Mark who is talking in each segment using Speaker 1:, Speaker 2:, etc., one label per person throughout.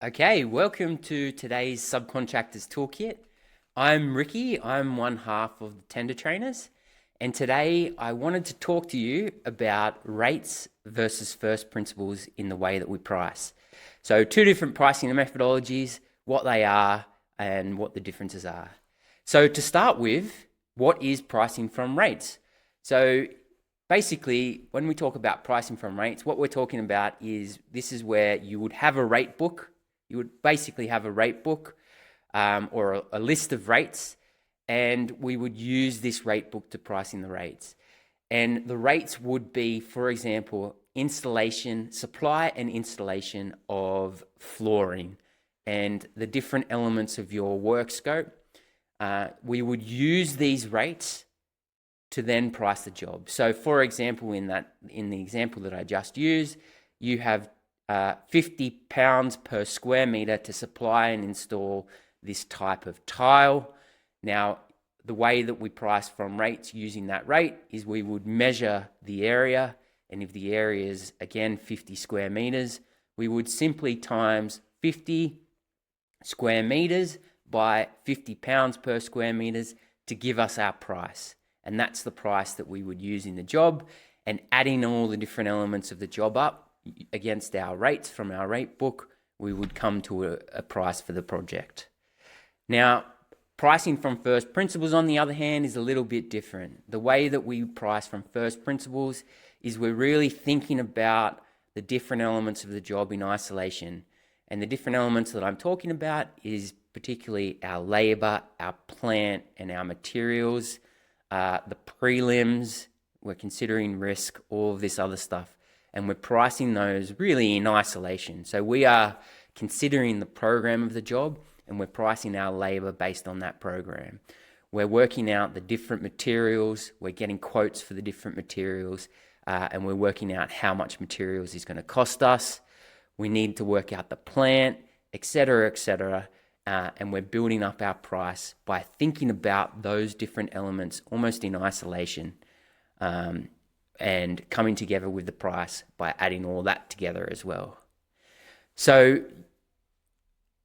Speaker 1: Okay, welcome to today's Subcontractors Toolkit. I'm Rickie, I'm one half of the tender trainers, and today I wanted to talk to you about rates versus first principles in the way that we price. So, two different pricing methodologies, what they are, and what the differences are. So, to start with, what is pricing from rates? So, basically, when we talk about pricing from rates, what we're talking about is this is where you would have a rate book. You would basically have a rate book or a list of rates, and we would use this rate book to price in the rates. And the rates would be, for example, installation, supply and installation of flooring and the different elements of your work scope. We would use these rates to then price the job. So, for example, in the example that I just used, you have £50 per square meter to supply and install this type of tile. Now, the way that we price from rates using that rate is we would measure the area, and if the area is again 50 square meters, we would simply times 50 square meters by £50 per square meters to give us our price. And that's the price that we would use in the job, and adding all the different elements of the job up against our rates from our rate book, we would come to a price for the project. Now, pricing from first principles, on the other hand, is a little bit different. The way that we price from first principles is we're really thinking about the different elements of the job in isolation. And the different elements that I'm talking about is particularly our labor, our plant, and our materials, the prelims, we're considering risk, all of this other stuff. And we're pricing those really in isolation. So we are considering the program of the job, and we're pricing our labor based on that program. We're working out the different materials, we're getting quotes for the different materials, and we're working out how much materials is going to cost us. We need to work out the plant, etc., etc., and we're building up our price by thinking about those different elements almost in isolation. And coming together with the price by adding all that together as well. So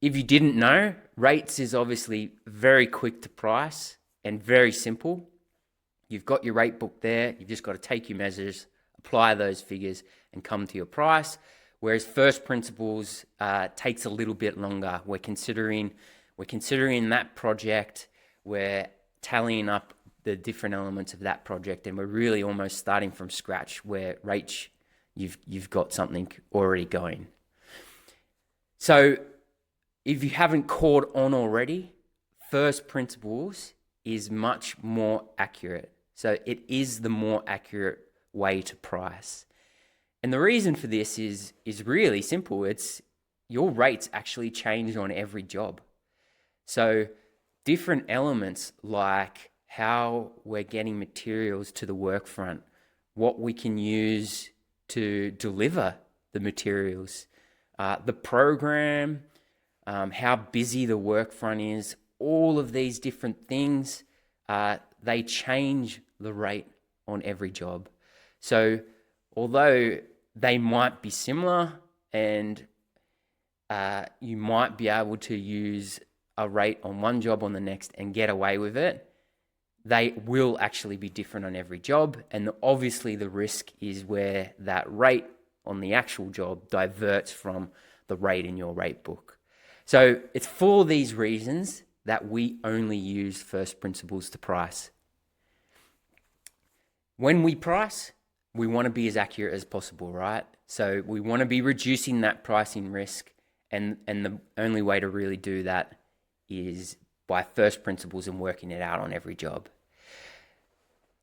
Speaker 1: if you didn't know, rates is obviously very quick to price and very simple. You've got your rate book there. You've just got to take your measures, apply those figures, and come to your price. Whereas first principles takes a little bit longer. We're considering that project. We're tallying up the different elements of that project, and we're really almost starting from scratch, where rates, you've got something already going. So if you haven't caught on already, first principles is much more accurate. So it is the more accurate way to price. And the reason for this is really simple. It's your rates actually change on every job. So different elements like how we're getting materials to the work front, what we can use to deliver the materials, the program, how busy the work front is, all of these different things, they change the rate on every job. So although they might be similar and you might be able to use a rate on one job on the next and get away with it, they will actually be different on every job. And obviously the risk is where that rate on the actual job diverts from the rate in your rate book. So it's for these reasons that we only use first principles to price. When we price, we want to be as accurate as possible, right? So we want to be reducing that pricing risk, and the only way to really do that is by first principles and working it out on every job.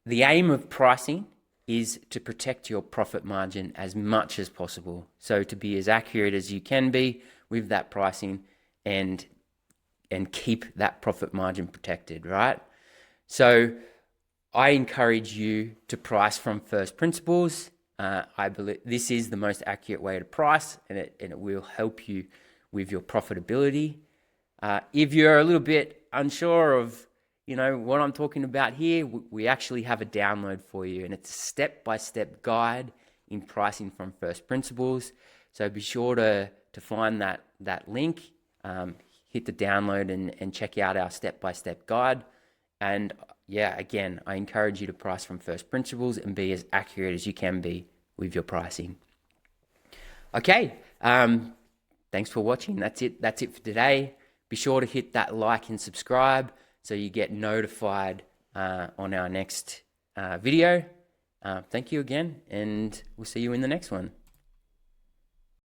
Speaker 1: The aim of pricing is to protect your profit margin as much as possible. So to be as accurate as you can be with that pricing and keep that profit margin protected, right? So I encourage you to price from first principles. I believe this is the most accurate way to price, and it will help you with your profitability. If you're a little bit unsure of what I'm talking about here, we actually have a download for you, and it's a step-by-step guide in pricing from first principles. So be sure to find that link, hit the download and check out our step-by-step guide. And yeah, again, I encourage you to price from first principles and be as accurate as you can be with your pricing. Okay, thanks for watching. That's it for today. Be sure to hit that like and subscribe so you get notified on our next video. Thank you again, and we'll see you in the next one.